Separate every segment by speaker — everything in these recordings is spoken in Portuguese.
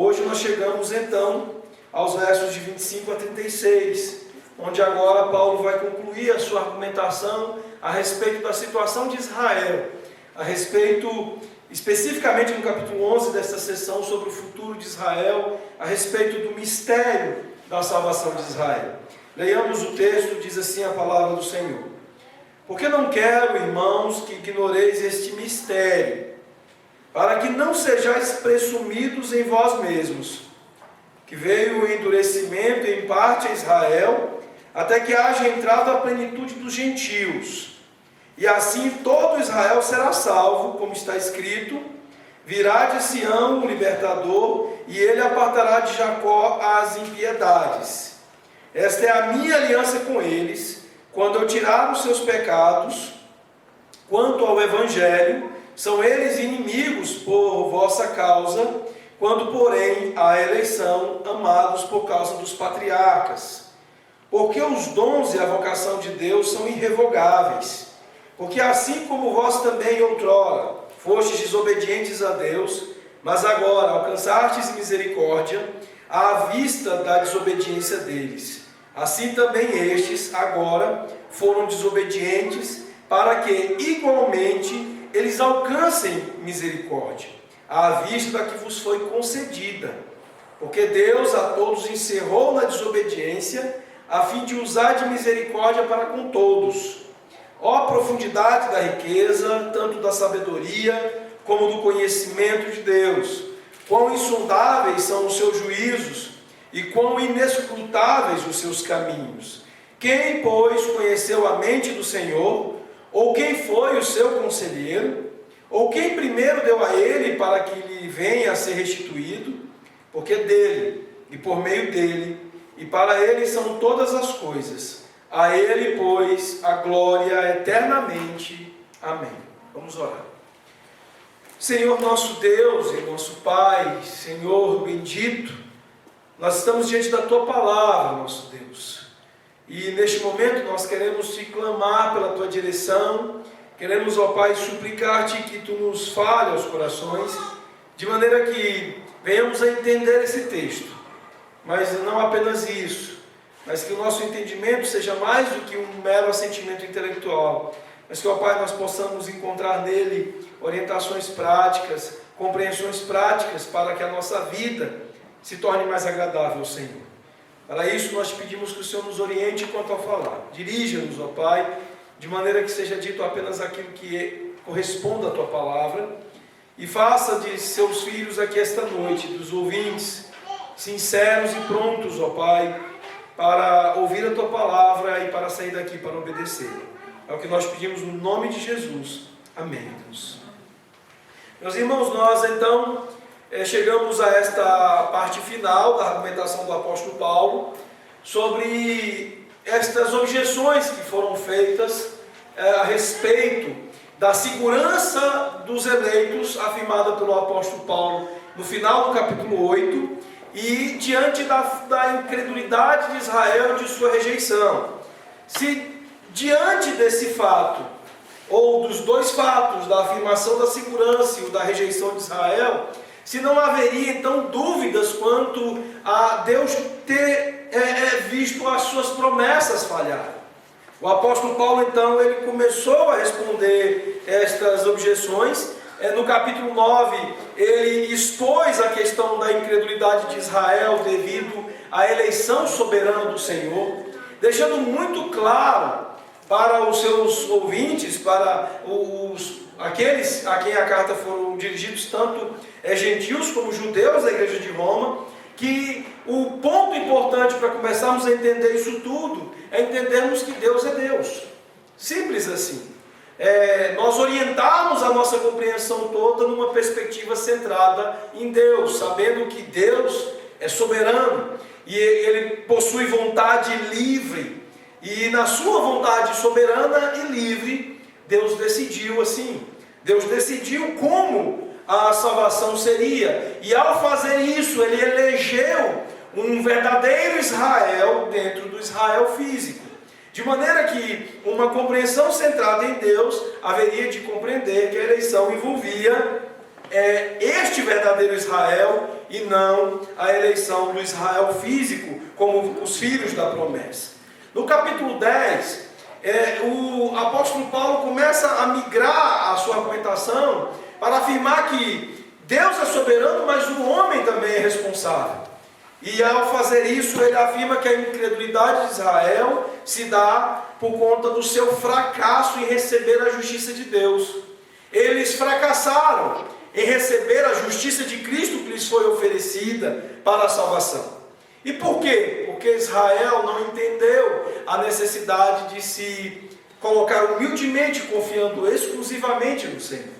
Speaker 1: Hoje nós chegamos então aos versos de 25 a 36, onde agora Paulo vai concluir a sua argumentação a respeito da situação de Israel, a respeito, especificamente no capítulo 11 desta sessão, sobre o futuro de Israel, a respeito do mistério da salvação de Israel. Leiamos o texto, diz assim a palavra do Senhor. Porque não quero, irmãos, que ignoreis este mistério, para que não sejais presumidos em vós mesmos, que veio o endurecimento em parte a Israel, até que haja entrado a plenitude dos gentios. E assim todo Israel será salvo, como está escrito: virá de Sião o libertador, e ele apartará de Jacó as impiedades. Esta é a minha aliança com eles, quando eu tirar os seus pecados. Quanto ao Evangelho, são eles inimigos por vossa causa, quando porém a eleição, amados por causa dos patriarcas. Porque os dons e a vocação de Deus são irrevogáveis. Porque assim como vós também outrora fostes desobedientes a Deus, mas agora alcançastes misericórdia à vista da desobediência deles, assim também estes agora foram desobedientes, para que igualmente eles alcancem misericórdia, à vista da que vos foi concedida. Porque Deus a todos encerrou na desobediência, a fim de usar de misericórdia para com todos. Ó profundidade da riqueza, tanto da sabedoria como do conhecimento de Deus! Quão insondáveis são os seus juízos, e quão inescrutáveis os seus caminhos! Quem, pois, conheceu a mente do Senhor? Ou quem foi o seu conselheiro? Ou quem primeiro deu a ele para que lhe venha a ser restituído? Porque dele, e por meio dele, e para ele são todas as coisas. A ele, pois, a glória eternamente. Amém. Vamos orar. Senhor nosso Deus e nosso Pai, Senhor bendito, nós estamos diante da Tua palavra, nosso Deus. E neste momento nós queremos Te clamar pela Tua direção, queremos, ó Pai, suplicar-Te que Tu nos fale aos corações, de maneira que venhamos a entender esse texto. Mas não apenas isso, mas que o nosso entendimento seja mais do que um mero assentimento intelectual, mas que, ó Pai, nós possamos encontrar nele orientações práticas, compreensões práticas, para que a nossa vida se torne mais agradável ao Senhor. Para isso nós pedimos que o Senhor nos oriente quanto ao falar. Dirija-nos, ó Pai, de maneira que seja dito apenas aquilo que corresponda à Tua palavra, e faça de seus filhos aqui esta noite, dos ouvintes, sinceros e prontos, ó Pai, para ouvir a Tua palavra e para sair daqui para obedecer. É o que nós pedimos no nome de Jesus. Amém, Deus. Meus irmãos, nós então chegamos a esta parte final da argumentação do apóstolo Paulo sobre estas objeções que foram feitas a respeito da segurança dos eleitos, afirmada pelo apóstolo Paulo no final do capítulo 8, e diante da incredulidade de Israel e de sua rejeição. Se diante desse fato, ou dos dois fatos, da afirmação da segurança e da rejeição de Israel, se não haveria então dúvidas quanto a Deus ter visto as suas promessas falhar. O apóstolo Paulo então ele começou a responder estas objeções. No capítulo 9 ele expôs a questão da incredulidade de Israel devido à eleição soberana do Senhor, deixando muito claro para os seus ouvintes, para aqueles a quem a carta foram dirigidos, tanto gentios como judeus da igreja de Roma, que o ponto importante para começarmos a entender isso tudo é entendermos que Deus é Deus. Simples assim. Nós orientarmos a nossa compreensão toda numa perspectiva centrada em Deus, sabendo que Deus é soberano e Ele possui vontade livre. E na sua vontade soberana e livre, Deus decidiu assim. Deus decidiu como a salvação seria. E ao fazer isso, Ele elegeu um verdadeiro Israel dentro do Israel físico. De maneira que uma compreensão centrada em Deus haveria de compreender que a eleição envolvia este verdadeiro Israel e não a eleição do Israel físico, como os filhos da promessa. No capítulo 10, o apóstolo Paulo começa a migrar a sua argumentação para afirmar que Deus é soberano, mas o homem também é responsável. E ao fazer isso, ele afirma que a incredulidade de Israel se dá por conta do seu fracasso em receber a justiça de Deus. Eles fracassaram em receber a justiça de Cristo que lhes foi oferecida para a salvação. E por quê? Porque Israel não entendeu a necessidade de se colocar humildemente confiando exclusivamente no Senhor.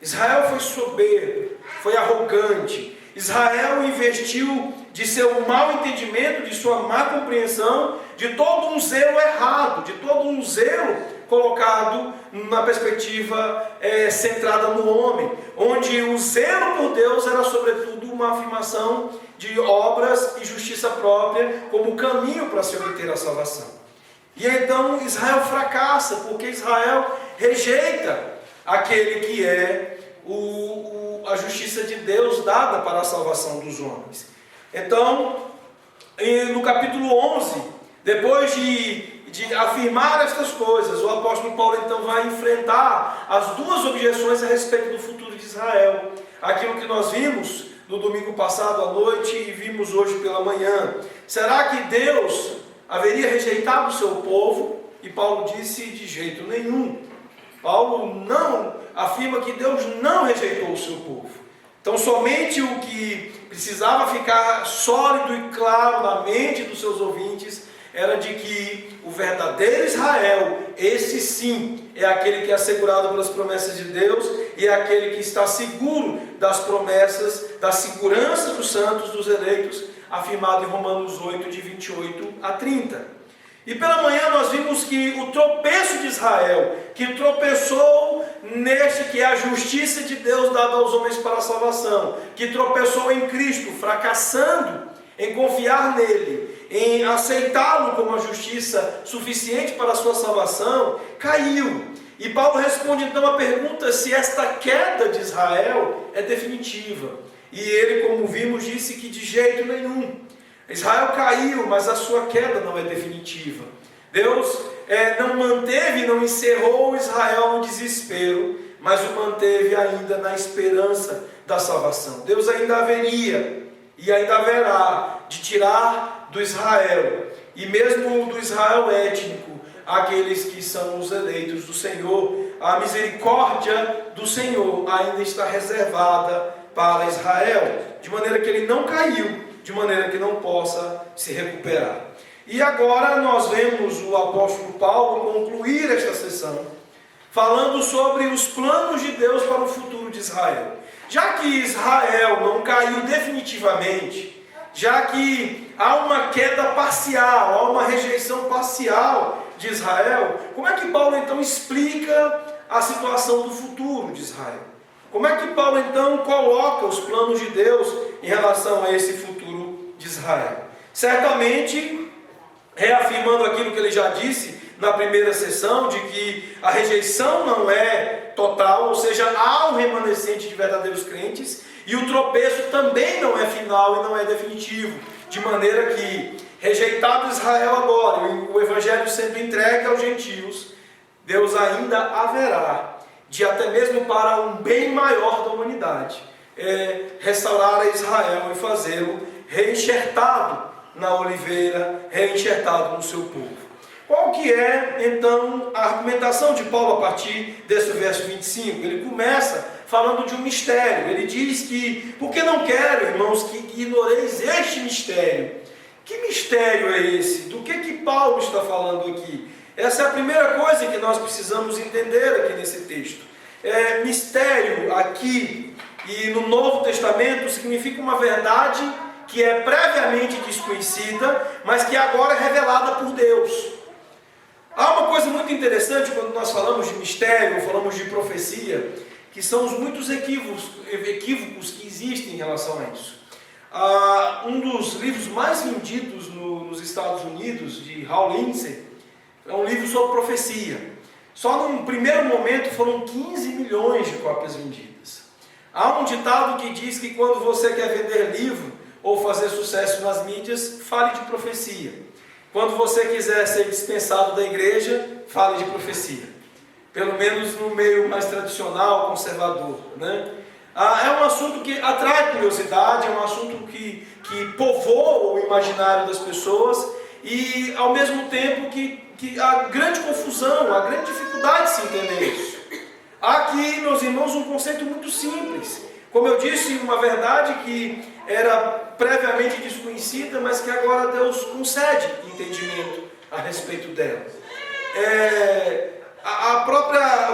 Speaker 1: Israel foi soberbo, foi arrogante. Israel investiu de seu mau entendimento, de sua má compreensão, de todo um zelo errado, de todo um zelo colocado na perspectiva centrada no homem, onde o zelo por Deus era sobretudo uma afirmação de obras e justiça própria como caminho para se obter a salvação. E então Israel fracassa, porque Israel rejeita aquele que é a justiça de Deus dada para a salvação dos homens. Então, no capítulo 11, depois de afirmar estas coisas, o apóstolo Paulo então vai enfrentar as duas objeções a respeito do futuro de Israel. Aquilo que nós vimos no domingo passado à noite e vimos hoje pela manhã. Será que Deus haveria rejeitado o seu povo? E Paulo disse: de jeito nenhum. Paulo não afirma que Deus não rejeitou o seu povo. Então somente o que precisava ficar sólido e claro na mente dos seus ouvintes era de que o verdadeiro Israel, esse sim, é aquele que é assegurado pelas promessas de Deus e é aquele que está seguro das promessas, da segurança dos santos, dos eleitos, afirmado em Romanos 8, de 28 a 30. E pela manhã nós vimos que o tropeço de Israel, que tropeçou neste que é a justiça de Deus dada aos homens para a salvação, que tropeçou em Cristo, fracassando em confiar nele, em aceitá-lo como a justiça suficiente para a sua salvação, caiu. E Paulo responde então a pergunta se esta queda de Israel é definitiva. E ele, como vimos, disse que de jeito nenhum. Israel caiu, mas a sua queda não é definitiva. Deus não manteve, não encerrou Israel no desespero, mas o manteve ainda na esperança da salvação. Deus ainda haveria e ainda haverá de tirar do Israel, e mesmo do Israel étnico, aqueles que são os eleitos do Senhor. A misericórdia do Senhor ainda está reservada para Israel, de maneira que ele não caiu, de maneira que não possa se recuperar. E agora nós vemos o apóstolo Paulo concluir esta sessão, falando sobre os planos de Deus para o futuro de Israel. Já que Israel não caiu definitivamente, já que há uma queda parcial, há uma rejeição parcial de Israel, como é que Paulo então explica a situação do futuro de Israel? Como é que Paulo então coloca os planos de Deus em relação a esse futuro de Israel? Certamente reafirmando aquilo que ele já disse na primeira sessão, de que a rejeição não é total, ou seja, há um remanescente de verdadeiros crentes, e o tropeço também não é final e não é definitivo, de maneira que, rejeitado Israel agora, o evangelho sendo entregue aos gentios, Deus ainda haverá de, até mesmo para um bem maior da humanidade, restaurar a Israel e fazê-lo reenxertado na oliveira, reenxertado no seu povo. Qual que é, então, a argumentação de Paulo a partir desse verso 25? Ele começa falando de um mistério. Ele diz que, porque não quero, irmãos, que ignoreis este mistério. Que mistério é esse? Do que Paulo está falando aqui? Essa é a primeira coisa que nós precisamos entender aqui nesse texto. Mistério aqui e no Novo Testamento significa uma verdade que é previamente desconhecida, mas que agora é revelada por Deus. Há uma coisa muito interessante quando nós falamos de mistério, falamos de profecia, que são os muitos equívocos que existem em relação a isso. Um dos livros mais vendidos nos Estados Unidos, de Hal Lindsey, é um livro sobre profecia. Só num primeiro momento foram 15 milhões de cópias vendidas. Há um ditado que diz que quando você quer vender livro ou fazer sucesso nas mídias, fale de profecia. Quando você quiser ser dispensado da igreja, fale de profecia. Pelo menos no meio mais tradicional, conservador, né? É um assunto que atrai curiosidade, é um assunto que povoa o imaginário das pessoas e, ao mesmo tempo, que há grande confusão, há grande dificuldade de se entender isso. Há aqui, meus irmãos, um conceito muito simples. Como eu disse, uma verdade que era previamente desconhecida, mas que agora Deus concede entendimento a respeito dela.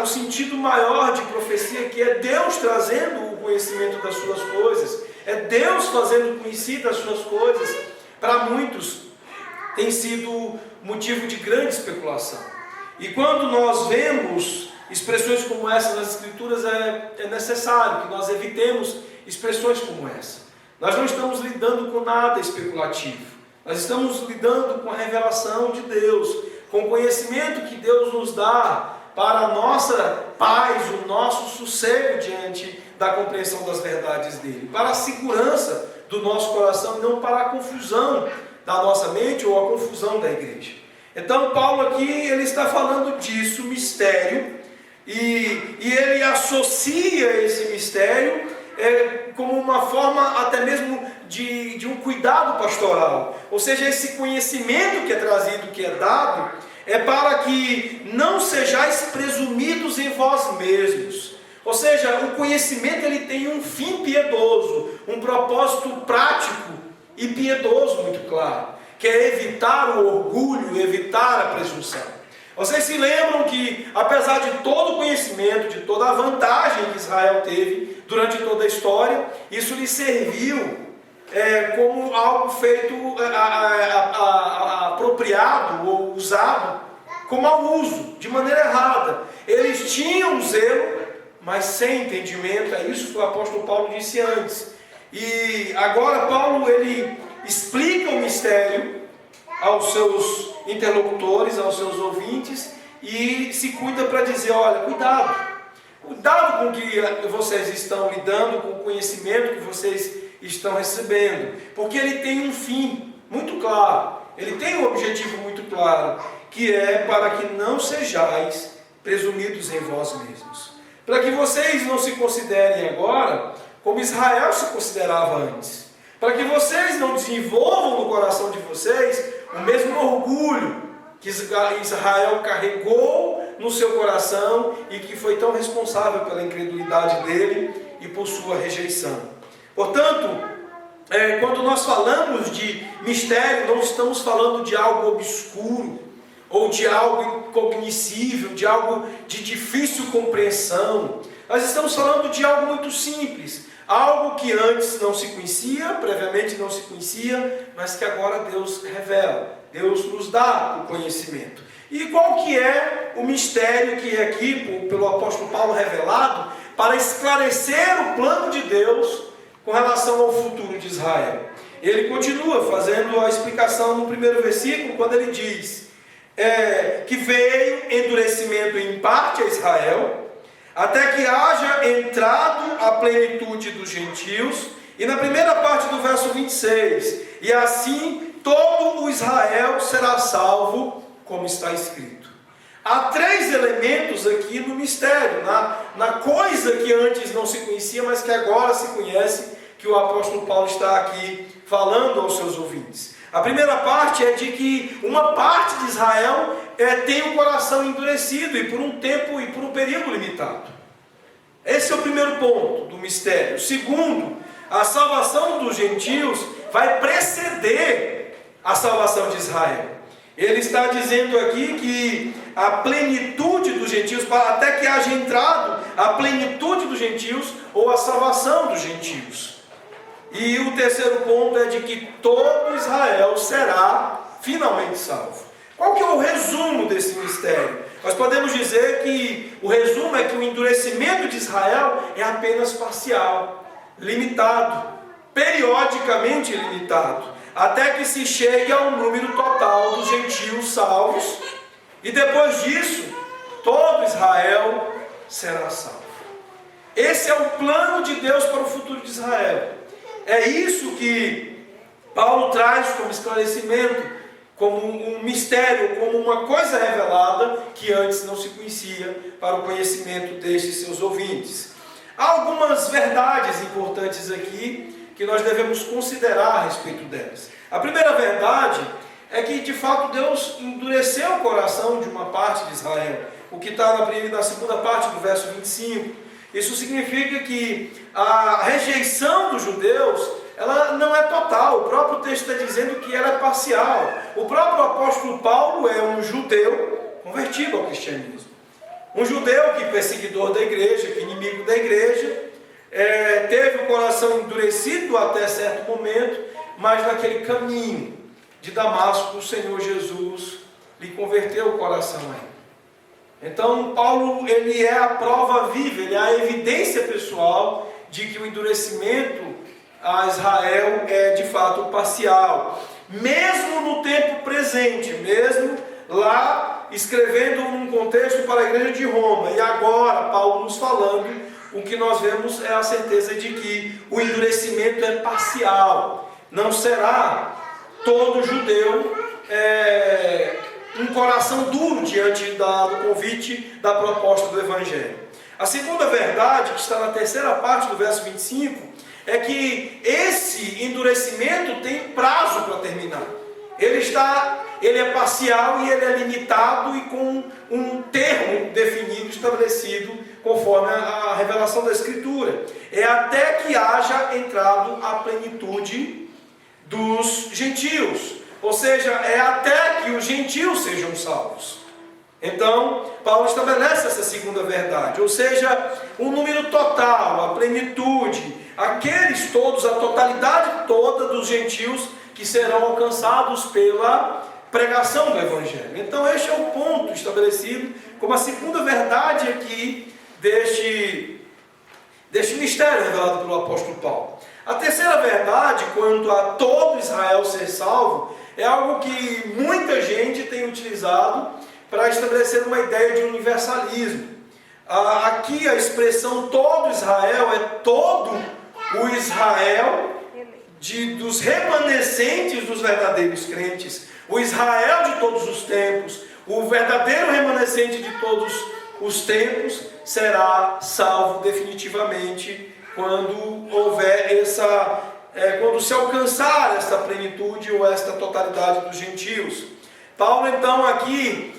Speaker 1: O sentido maior de profecia, que é Deus trazendo o conhecimento das suas coisas, é Deus fazendo conhecidas as suas coisas, para muitos tem sido motivo de grande especulação. E quando nós vemos expressões como essa nas Escrituras, é necessário que nós evitemos expressões como essa. Nós não estamos lidando com nada especulativo, nós estamos lidando com a revelação de Deus, com o conhecimento que Deus nos dá para a nossa paz, o nosso sossego diante da compreensão das verdades dele, para a segurança do nosso coração e não para a confusão da nossa mente ou a confusão da igreja. Então Paulo aqui ele está falando disso, mistério, e ele associa esse mistério como uma forma até mesmo de um cuidado pastoral, ou seja, esse conhecimento que é trazido, que é dado, é para que não sejais presumidos em vós mesmos. Ou seja, o conhecimento ele tem um fim piedoso, um propósito prático e piedoso muito claro, que é evitar o orgulho, evitar a presunção. Vocês se lembram que, apesar de todo o conhecimento, de toda a vantagem que Israel teve durante toda a história, isso lhe serviu como algo feito apropriado ou usado com mau uso, de maneira errada. Eles tinham zelo, mas sem entendimento. É isso que o apóstolo Paulo disse antes. E agora Paulo ele explica o mistério aos seus interlocutores, aos seus ouvintes, e se cuida para dizer: olha, cuidado com o que vocês estão lidando, com o conhecimento que vocês estão recebendo, porque ele tem um fim muito claro, ele tem um objetivo muito claro, que é para que não sejais presumidos em vós mesmos, para que vocês não se considerem agora como Israel se considerava antes, para que vocês não desenvolvam no coração de vocês o mesmo orgulho que Israel carregou no seu coração e que foi tão responsável pela incredulidade dele e por sua rejeição. Portanto, quando nós falamos de mistério, não estamos falando de algo obscuro, ou de algo incognoscível, de algo de difícil compreensão. Nós estamos falando de algo muito simples, algo que antes não se conhecia, previamente não se conhecia, mas que agora Deus revela, Deus nos dá o conhecimento. E qual que é o mistério que é aqui pelo apóstolo Paulo revelado para esclarecer o plano de Deus com relação ao futuro de Israel? Ele continua fazendo a explicação no primeiro versículo, quando ele diz que veio endurecimento em parte a Israel, até que haja entrado a plenitude dos gentios, e na primeira parte do verso 26, e assim todo o Israel será salvo, como está escrito. Há três elementos aqui no mistério, na coisa que antes não se conhecia, mas que agora se conhece, que o apóstolo Paulo está aqui falando aos seus ouvintes. A primeira parte é de que uma parte de Israel tem um coração endurecido, e por um tempo e por um período limitado. Esse é o primeiro ponto do mistério. Segundo, a salvação dos gentios vai preceder a salvação de Israel. Ele está dizendo aqui que a plenitude dos gentios, até que haja entrado a plenitude dos gentios, ou a salvação dos gentios. E o terceiro ponto é de que todo Israel será finalmente salvo. Qual que é o resumo desse mistério? Nós podemos dizer que o resumo é que o endurecimento de Israel é apenas parcial, limitado, periodicamente limitado, até que se chegue ao número total dos gentios salvos, e depois disso, todo Israel será salvo. Esse é o plano de Deus para o futuro de Israel. É isso que Paulo traz como esclarecimento, como um mistério, como uma coisa revelada que antes não se conhecia, para o conhecimento destes seus ouvintes. Há algumas verdades importantes aqui que nós devemos considerar a respeito delas. A primeira verdade é que de fato Deus endureceu o coração de uma parte de Israel, o que está na segunda parte do verso 25. Isso significa que a rejeição dos judeus, ela não é total. O próprio texto está dizendo que ela é parcial. O próprio apóstolo Paulo é um judeu convertido ao cristianismo. Um judeu que perseguidor da igreja, que inimigo da igreja, teve o coração endurecido até certo momento, mas naquele caminho de Damasco, o Senhor Jesus lhe converteu o coração aí. Então, Paulo, ele é a prova viva, ele é a evidência pessoal de que o endurecimento a Israel é de fato parcial. Mesmo no tempo presente, mesmo lá escrevendo um contexto para a igreja de Roma, e agora Paulo nos falando, o que nós vemos é a certeza de que o endurecimento é parcial. Não será todo judeu um coração duro diante do convite da proposta do Evangelho. A segunda verdade, que está na terceira parte do verso 25, é que esse endurecimento tem prazo para terminar. Ele é parcial e ele é limitado e com um termo definido, estabelecido, conforme a revelação da Escritura. É até que haja entrado a plenitude dos gentios. Ou seja, é até que os gentios sejam salvos. Então, Paulo estabelece essa segunda verdade. Ou seja, o número total, a plenitude, aqueles todos, a totalidade toda dos gentios que serão alcançados pela pregação do Evangelho. Então, este é o ponto estabelecido como a segunda verdade aqui deste mistério revelado pelo apóstolo Paulo. A terceira verdade, quanto a todo Israel ser salvo, é algo que muita gente tem utilizado para estabelecer uma ideia de universalismo. Aqui a expressão todo Israel é todo o Israel dos remanescentes dos verdadeiros crentes, o Israel de todos os tempos, o verdadeiro remanescente de todos os tempos será salvo definitivamente quando houver quando se alcançar esta plenitude ou esta totalidade dos gentios. Paulo então aqui,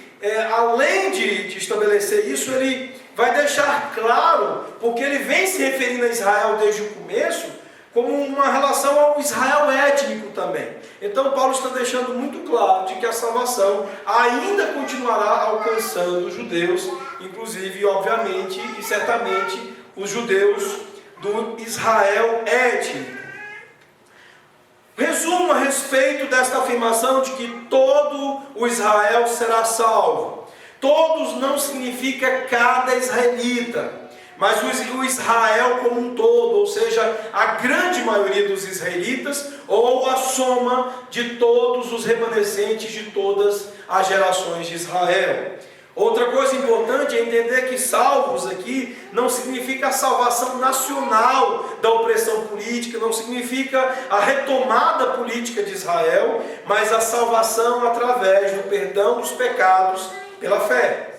Speaker 1: além de estabelecer isso, ele vai deixar claro, porque ele vem se referindo a Israel desde o começo, como uma relação ao Israel étnico também. Então Paulo está deixando muito claro de que a salvação ainda continuará alcançando os judeus, inclusive, obviamente e certamente, os judeus do Israel étnico. Resumo a respeito desta afirmação de que todo o Israel será salvo. Todos não significa cada israelita, mas o Israel como um todo, ou seja, a grande maioria dos israelitas, ou a soma de todos os remanescentes de todas as gerações de Israel. Outra coisa importante é entender que salvos aqui não significa a salvação nacional da opressão política, não significa a retomada política de Israel, mas a salvação através do perdão dos pecados pela fé.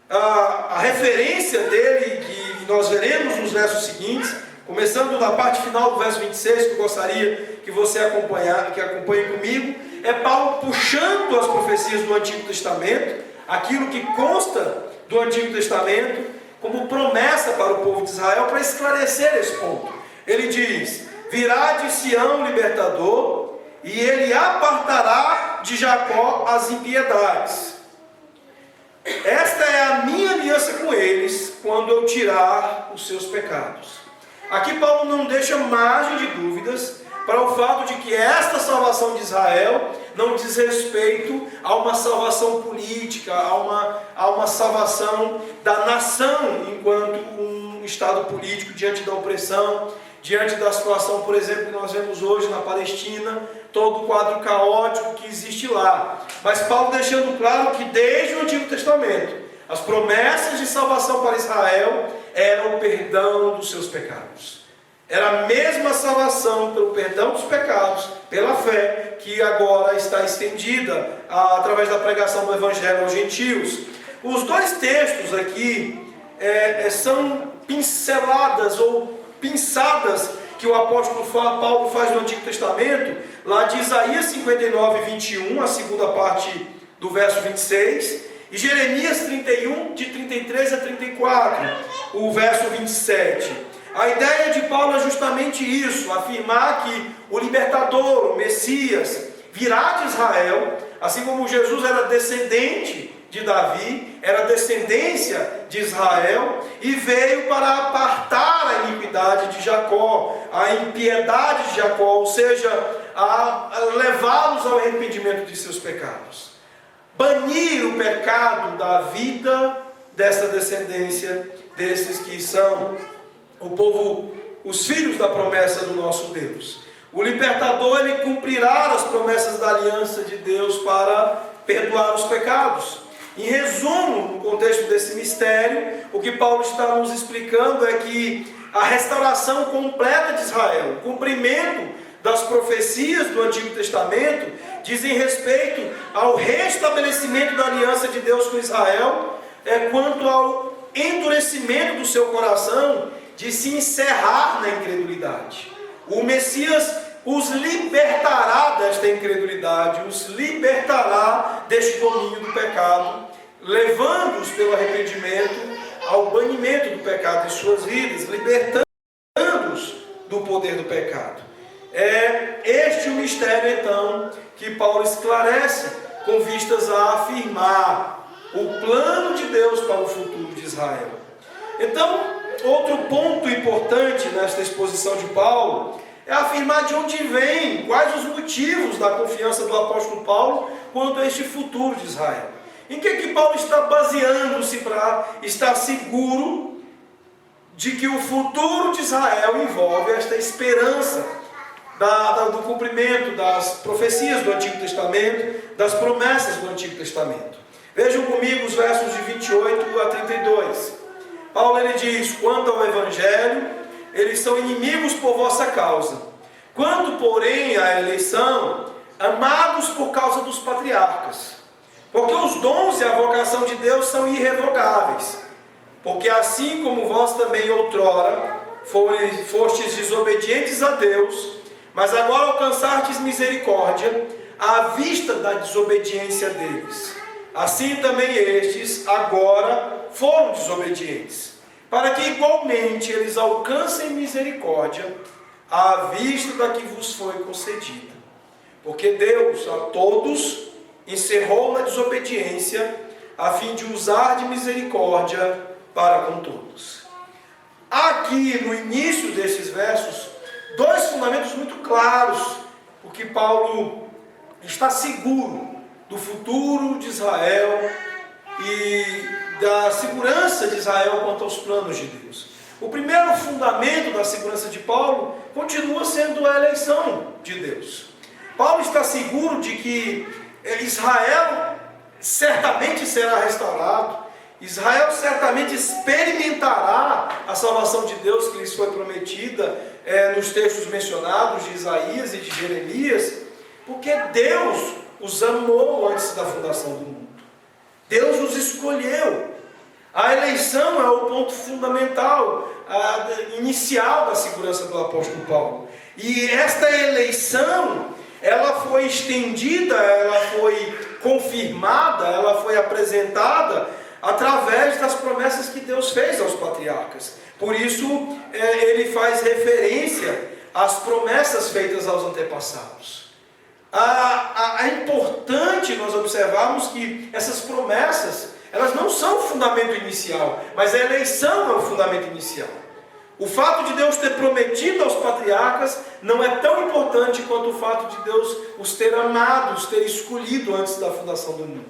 Speaker 1: A referência dele, que nós veremos nos versos seguintes, começando na parte final do verso 26, que eu gostaria que você acompanhe comigo, é Paulo puxando as profecias do Antigo Testamento, aquilo que consta do Antigo Testamento, como promessa para o povo de Israel, para esclarecer esse ponto. Ele diz: virá de Sião o libertador, e ele apartará de Jacó as impiedades. Esta é a minha aliança com eles, quando eu tirar os seus pecados. Aqui Paulo não deixa margem de dúvidas para o fato de que esta salvação de Israel não diz respeito a uma salvação política, a uma salvação da nação enquanto um estado político diante da opressão, diante da situação, por exemplo, que nós vemos hoje na Palestina, todo o quadro caótico que existe lá. Mas Paulo deixando claro que desde o Antigo Testamento, as promessas de salvação para Israel eram perdão dos seus pecados. Era a mesma salvação pelo perdão dos pecados, pela fé, que agora está estendida através da pregação do Evangelho aos gentios. Os dois textos aqui são pinceladas ou pinçadas que o apóstolo Paulo faz no Antigo Testamento, lá de Isaías 59, 21, a segunda parte do verso 26, e Jeremias 31, de 33 a 34, o verso 27. A ideia de Paulo é justamente isso, afirmar que o libertador, o Messias, virá de Israel, assim como Jesus era descendente de Davi, era descendência de Israel, e veio para apartar a iniquidade de Jacó, a impiedade de Jacó, ou seja, a levá-los ao arrependimento de seus pecados. Banir o pecado da vida dessa descendência, desses que são o povo, os filhos da promessa do nosso Deus. O libertador, ele cumprirá as promessas da aliança de Deus para perdoar os pecados. Em resumo, no contexto desse mistério, o que Paulo está nos explicando é que a restauração completa de Israel, o cumprimento das profecias do Antigo Testamento, dizem respeito ao restabelecimento da aliança de Deus com Israel, quanto ao endurecimento do seu coração de se encerrar na incredulidade. O Messias os libertará desta incredulidade, os libertará deste domínio do pecado, levando-os pelo arrependimento ao banimento do pecado em suas vidas, libertando-os do poder do pecado. É este o mistério, então, que Paulo esclarece com vistas a afirmar o plano de Deus para o futuro de Israel. Então, outro ponto importante nesta exposição de Paulo é afirmar de onde vem, quais os motivos da confiança do apóstolo Paulo quanto a este futuro de Israel. Em que Paulo está baseando-se para estar seguro de que o futuro de Israel envolve esta esperança do cumprimento das profecias do Antigo Testamento, das promessas do Antigo Testamento? Vejam comigo os versos de 28 a 32. Paulo, ele diz: quanto ao Evangelho, eles são inimigos por vossa causa. Quanto, porém, à eleição, amados por causa dos patriarcas. Porque os dons e a vocação de Deus são irrevogáveis. Porque assim como vós também outrora fostes desobedientes a Deus, mas agora alcançastes misericórdia à vista da desobediência deles, assim também estes agora foram desobedientes, para que igualmente eles alcancem misericórdia à vista da que vos foi concedida. Porque Deus a todos encerrou na desobediência, a fim de usar de misericórdia para com todos. Aqui no início desses versos, dois fundamentos muito claros, porque Paulo está seguro do futuro de Israel e da segurança de Israel quanto aos planos de Deus. O primeiro fundamento da segurança de Paulo continua sendo a eleição de Deus. Paulo está seguro de que Israel certamente será restaurado, Israel certamente experimentará a salvação de Deus que lhes foi prometida nos textos mencionados de Isaías e de Jeremias, porque Deus os amou antes da fundação do mundo. Deus os escolheu. A eleição é o ponto fundamental, inicial da segurança do apóstolo Paulo. E esta eleição, ela foi estendida, ela foi confirmada, ela foi apresentada através das promessas que Deus fez aos patriarcas. Por isso, ele faz referência às promessas feitas aos antepassados. É importante nós observarmos que essas promessas, elas não são o fundamento inicial, mas a eleição é o fundamento inicial. O fato de Deus ter prometido aos patriarcas não é tão importante quanto o fato de Deus os ter amado, os ter escolhido antes da fundação do mundo.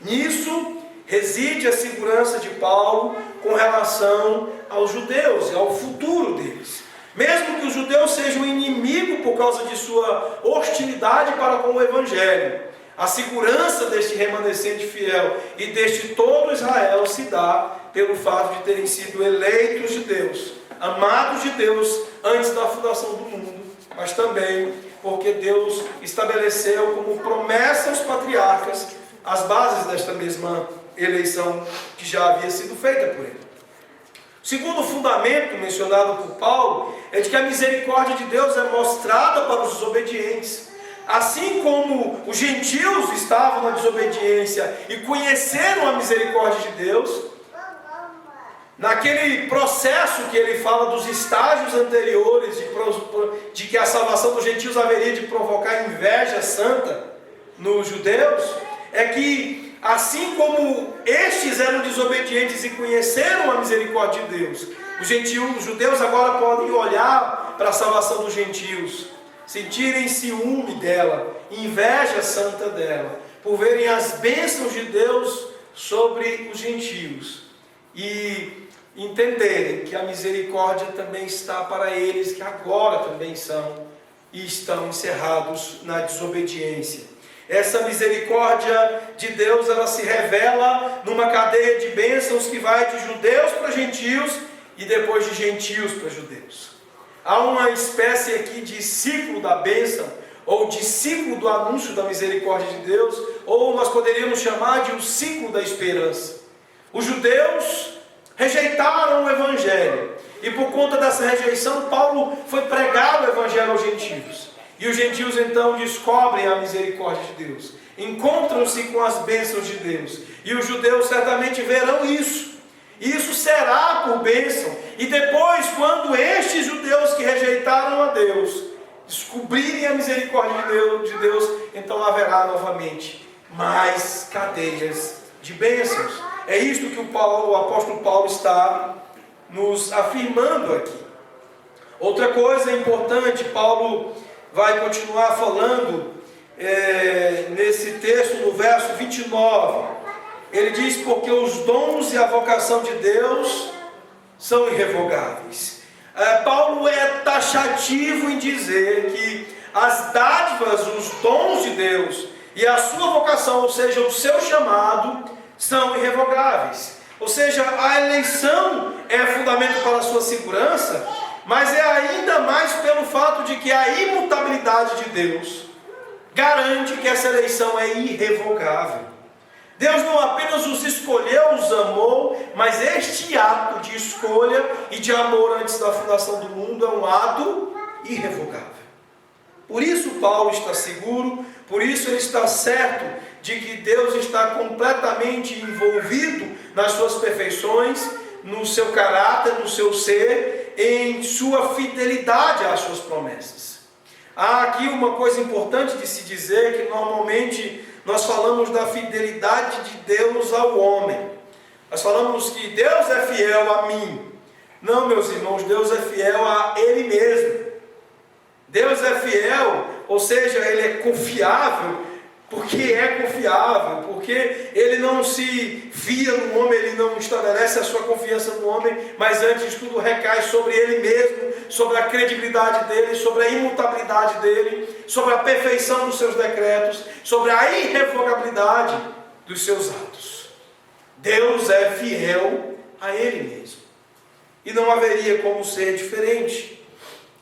Speaker 1: Nisso reside a segurança de Paulo com relação aos judeus e ao futuro deles. Mesmo que os judeus sejam inimigos por causa de sua hostilidade para com o Evangelho, A segurança deste remanescente fiel e deste todo Israel se dá pelo fato de terem sido eleitos de Deus, amados de Deus antes da fundação do mundo, mas também porque Deus estabeleceu como promessa aos patriarcas as bases desta mesma eleição que já havia sido feita por ele. O segundo fundamento mencionado por Paulo é de que a misericórdia de Deus é mostrada para os desobedientes. Assim como os gentios estavam na desobediência e conheceram a misericórdia de Deus, naquele processo que ele fala dos estágios anteriores de que a salvação dos gentios haveria de provocar inveja santa nos judeus, é que assim como estes eram desobedientes e conheceram a misericórdia de Deus, os judeus agora podem olhar para a salvação dos gentios, sentirem ciúme dela, inveja santa dela, por verem as bênçãos de Deus sobre os gentios e entenderem que a misericórdia também está para eles, que agora também são e estão encerrados na desobediência. Essa misericórdia de Deus, ela se revela numa cadeia de bênçãos que vai de judeus para gentios e depois de gentios para judeus. Há uma espécie aqui de ciclo da bênção, ou de ciclo do anúncio da misericórdia de Deus, ou nós poderíamos chamar de um ciclo da esperança. Os judeus rejeitaram o Evangelho, e por conta dessa rejeição, Paulo foi pregar o Evangelho aos gentios. E os gentios então descobrem a misericórdia de Deus, encontram-se com as bênçãos de Deus, e os judeus certamente verão isso. E isso será por bênção. E depois, quando estes judeus que rejeitaram a Deus descobrirem a misericórdia de Deus, então haverá novamente mais cadeias de bênçãos. É isto que o apóstolo Paulo está nos afirmando aqui. Outra coisa importante, Paulo vai continuar falando nesse texto, no verso 29. Ele diz: porque os dons e a vocação de Deus são irrevogáveis. Paulo é taxativo em dizer que as dádivas, os dons de Deus e a sua vocação, ou seja, o seu chamado, são irrevogáveis. Ou seja, a eleição é fundamento para a sua segurança, mas é ainda mais pelo fato de que a imutabilidade de Deus garante que essa eleição é irrevogável. Deus não apenas os escolheu, os amou, mas este ato de escolha e de amor antes da fundação do mundo é um ato irrevogável. Por isso Paulo está seguro, por isso ele está certo de que Deus está completamente envolvido nas suas perfeições, no seu caráter, no seu ser, em sua fidelidade às suas promessas. Há aqui uma coisa importante de se dizer, que normalmente nós falamos da fidelidade de Deus ao homem. Nós falamos que Deus é fiel a mim. Não, meus irmãos, Deus é fiel a Ele mesmo. Deus é fiel, ou seja, Ele é confiável, porque é confiável, porque Ele não se fia no homem, Ele não estabelece a sua confiança no homem, mas antes de tudo recai sobre Ele mesmo, sobre a credibilidade dEle, sobre a imutabilidade dEle, sobre a perfeição dos seus decretos, sobre a irrevogabilidade dos seus atos. Deus é fiel a Ele mesmo, e não haveria como ser diferente.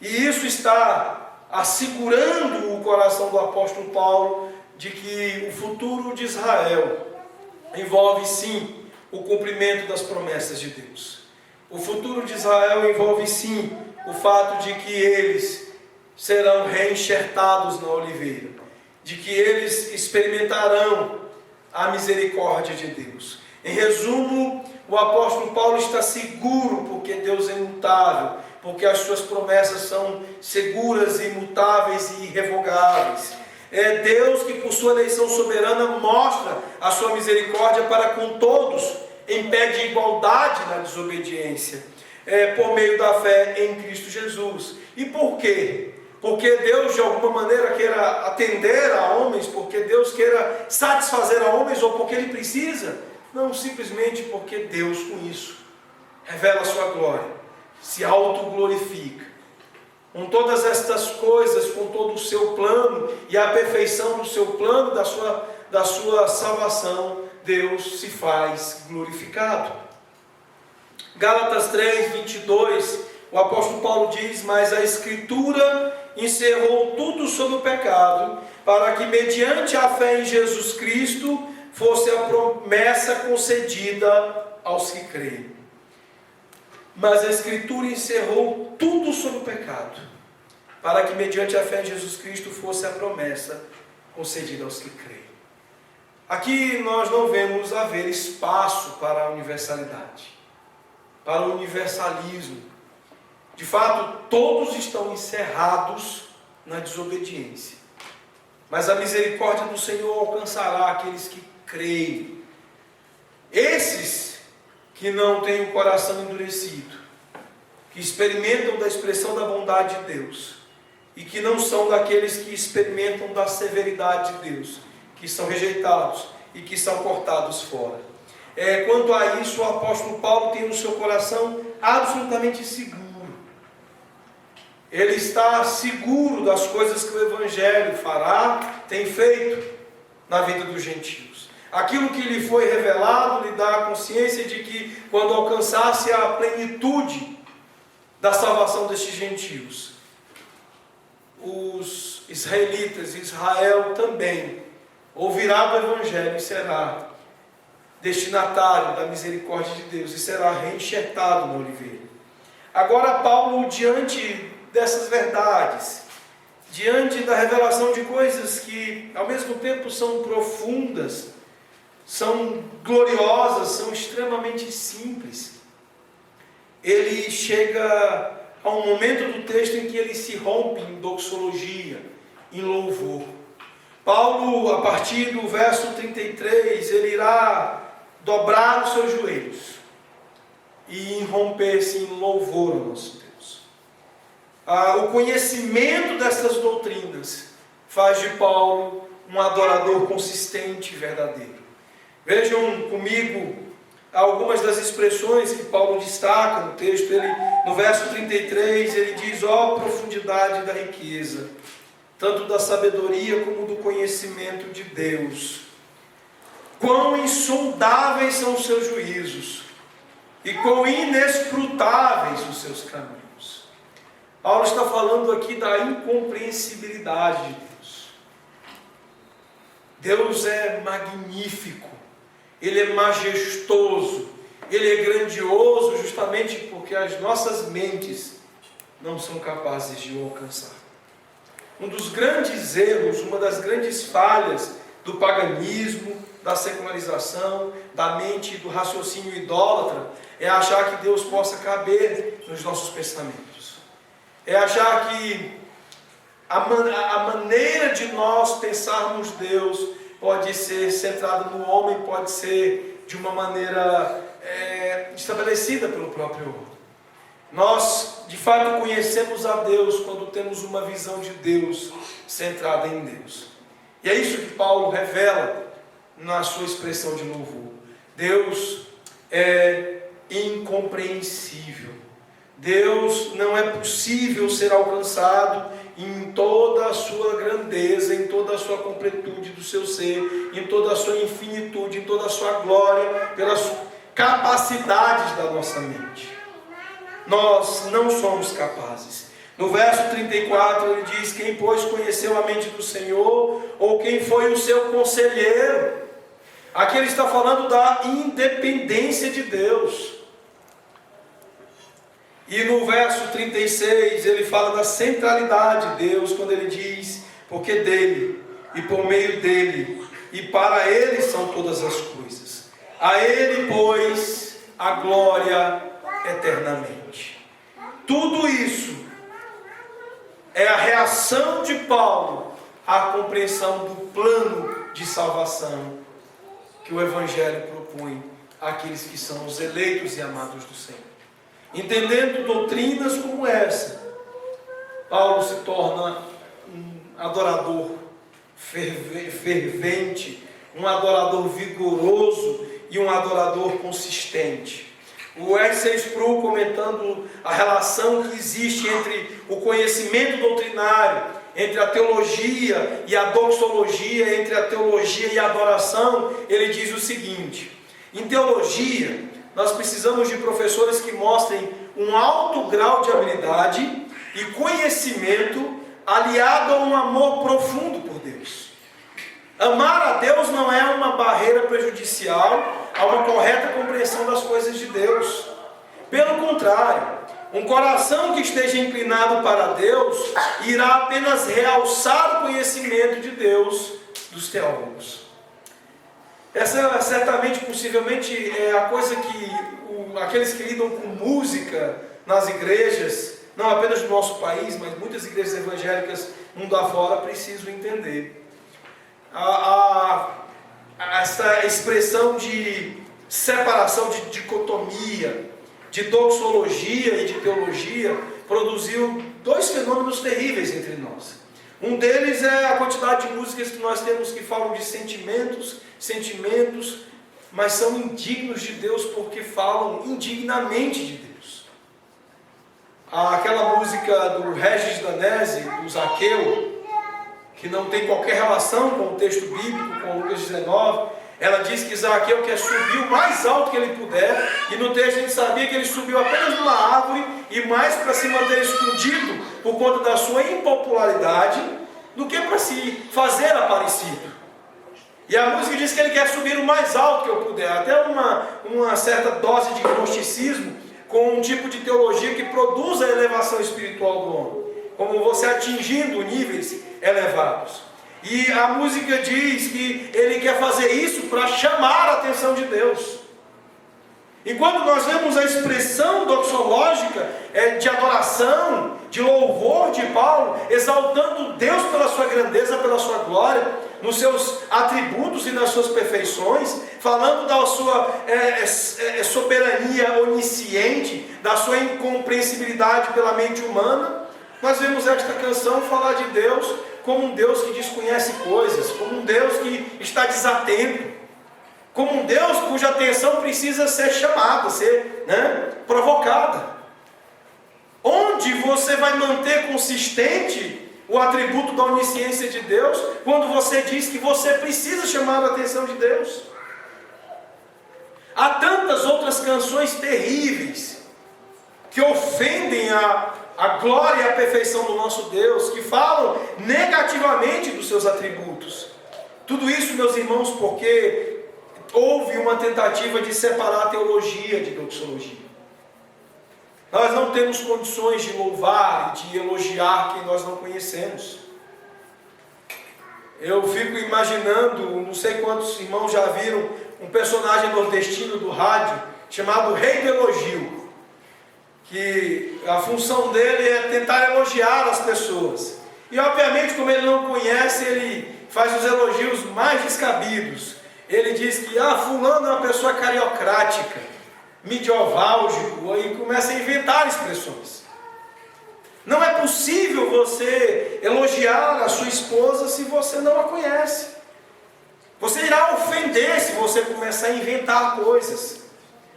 Speaker 1: E isso está assegurando o coração do apóstolo Paulo de que o futuro de Israel envolve sim o cumprimento das promessas de Deus. O futuro de Israel envolve sim o fato de que eles serão reenxertados na oliveira, de que eles experimentarão a misericórdia de Deus. Em resumo, o apóstolo Paulo está seguro porque Deus é imutável, porque as suas promessas são seguras, imutáveis e irrevogáveis. É Deus que, por sua eleição soberana, mostra a sua misericórdia para com todos, em pé de igualdade na desobediência, por meio da fé em Cristo Jesus. E por quê? Porque Deus de alguma maneira queira atender a homens, porque Deus queira satisfazer a homens, ou porque Ele precisa? Não, simplesmente porque Deus com isso revela a sua glória, se autoglorifica. com todas estas coisas, com todo o seu plano e a perfeição do seu plano, da sua salvação, Deus se faz glorificado. Gálatas 3, 22, o apóstolo Paulo diz: mas a Escritura encerrou tudo sobre o pecado, para que mediante a fé em Jesus Cristo fosse a promessa concedida aos que creem. Mas a Escritura encerrou tudo sobre o pecado, para que mediante a fé em Jesus Cristo fosse a promessa concedida aos que creem. Aqui nós não vemos haver espaço para a universalidade, para o universalismo. De fato, todos estão encerrados na desobediência. Mas a misericórdia do Senhor alcançará aqueles que creem. Esses que não têm o coração endurecido, que experimentam da expressão da bondade de Deus, e que não são daqueles que experimentam da severidade de Deus, que são rejeitados e que são cortados fora. Quanto a isso, o apóstolo Paulo tem no seu coração absolutamente seguro. Ele está seguro das coisas que o Evangelho fará, tem feito na vida dos gentios. Aquilo que lhe foi revelado lhe dá a consciência de que, quando alcançasse a plenitude da salvação destes gentios, os israelitas, Israel também, ouvirá do Evangelho e será destinatário da misericórdia de Deus e será reenxertado na oliveira. Agora Paulo, diante dessas verdades, diante da revelação de coisas que ao mesmo tempo são profundas, são gloriosas, são extremamente simples, ele chega a um momento do texto em que ele se rompe em doxologia, em louvor. Paulo, a partir do verso 33, ele irá dobrar os seus joelhos e romper-se em louvor ao nosso Deus. O conhecimento dessas doutrinas faz de Paulo um adorador consistente e verdadeiro. Vejam comigo algumas das expressões que Paulo destaca no texto. No verso 33, ele diz: ó profundidade da riqueza, tanto da sabedoria como do conhecimento de Deus. Quão insondáveis são os seus juízos, e quão inescrutáveis os seus caminhos. Paulo está falando aqui da incompreensibilidade de Deus. Deus é magnífico, Ele é majestoso, Ele é grandioso, justamente porque as nossas mentes não são capazes de o alcançar. Um dos grandes erros, uma das grandes falhas do paganismo, da secularização, da mente, do raciocínio idólatra, é achar que Deus possa caber nos nossos pensamentos. É achar que a maneira de nós pensarmos Deus pode ser centrada no homem, pode ser de uma maneira estabelecida pelo próprio homem. Nós, de fato, conhecemos a Deus quando temos uma visão de Deus centrada em Deus. E é isso que Paulo revela na sua expressão de louvor. Deus é incompreensível. Deus não é possível ser alcançado em toda a sua grandeza, em toda a sua completude do seu ser, em toda a sua infinitude, em toda a sua glória, pelas capacidades da nossa mente. Nós não somos capazes. No verso 34 ele diz: quem, pois, conheceu a mente do Senhor, ou quem foi o seu conselheiro? Aqui ele está falando da independência de Deus. E no verso 36 ele fala da centralidade de Deus, quando ele diz: porque dele, e por meio dele, e para ele são todas as coisas. A ele, pois, a glória eternamente. Tudo isso é a reação de Paulo à compreensão do plano de salvação que o Evangelho propõe àqueles que são os eleitos e amados do Senhor. Entendendo doutrinas como essa, Paulo se torna um adorador fervente, um adorador vigoroso e um adorador consistente. O R.C. Sproul comentando a relação que existe entre o conhecimento doutrinário, entre a teologia e a doxologia, entre a teologia e a adoração, ele diz o seguinte: em teologia, nós precisamos de professores que mostrem um alto grau de habilidade e conhecimento aliado a um amor profundo por Deus. Amar a Deus não é uma barreira prejudicial a uma correta compreensão das coisas de Deus. Pelo contrário, um coração que esteja inclinado para Deus irá apenas realçar o conhecimento de Deus dos teólogos. Essa certamente, possivelmente, é a coisa que aqueles que lidam com música nas igrejas, não apenas do nosso país, mas muitas igrejas evangélicas mundo afora precisam entender. Essa expressão de separação, de dicotomia, de doxologia e de teologia, produziu dois fenômenos terríveis entre nós. Um deles é a quantidade de músicas que nós temos que falam de sentimentos, mas são indignos de Deus porque falam indignamente de Deus. Aquela música do Regis Danese, do Zaqueu, que não tem qualquer relação com o texto bíblico, com Lucas 19, ela diz que Zaqueu quer subir o mais alto que ele puder, e no texto a gente sabia que ele subiu apenas numa árvore, e mais para se manter escondido por conta da sua impopularidade, do que para se fazer aparecido. E a música diz que ele quer subir o mais alto que eu puder, até uma certa dose de gnosticismo, com um tipo de teologia que produz a elevação espiritual do homem, como você atingindo níveis elevados. E a música diz que ele quer fazer isso para chamar a atenção de Deus. E quando nós vemos a expressão doxológica de adoração, de louvor de Paulo, exaltando Deus pela sua grandeza, pela sua glória, nos seus atributos e nas suas perfeições, falando da sua soberania onisciente, da sua incompreensibilidade pela mente humana, nós vemos esta canção falar de Deus como um Deus que desconhece coisas, como um Deus que está desatento, como um Deus cuja atenção precisa ser chamada, ser provocada. Onde você vai manter consistente o atributo da onisciência de Deus, quando você diz que você precisa chamar a atenção de Deus? Há tantas outras canções terríveis, que ofendem a glória e a perfeição do nosso Deus, que falam negativamente dos seus atributos. Tudo isso, meus irmãos, porque houve uma tentativa de separar a teologia de doxologia. Nós não temos condições de louvar e de elogiar quem nós não conhecemos. Eu fico imaginando, não sei quantos irmãos já viram um personagem nordestino do rádio chamado Rei do Elogio, que a função dele é tentar elogiar as pessoas. E obviamente, como ele não conhece, ele faz os elogios mais descabidos. Ele diz que fulano é uma pessoa cariocrática, midioválgico, e começa a inventar expressões. Não é possível você elogiar a sua esposa se você não a conhece. Você irá ofender se você começar a inventar coisas.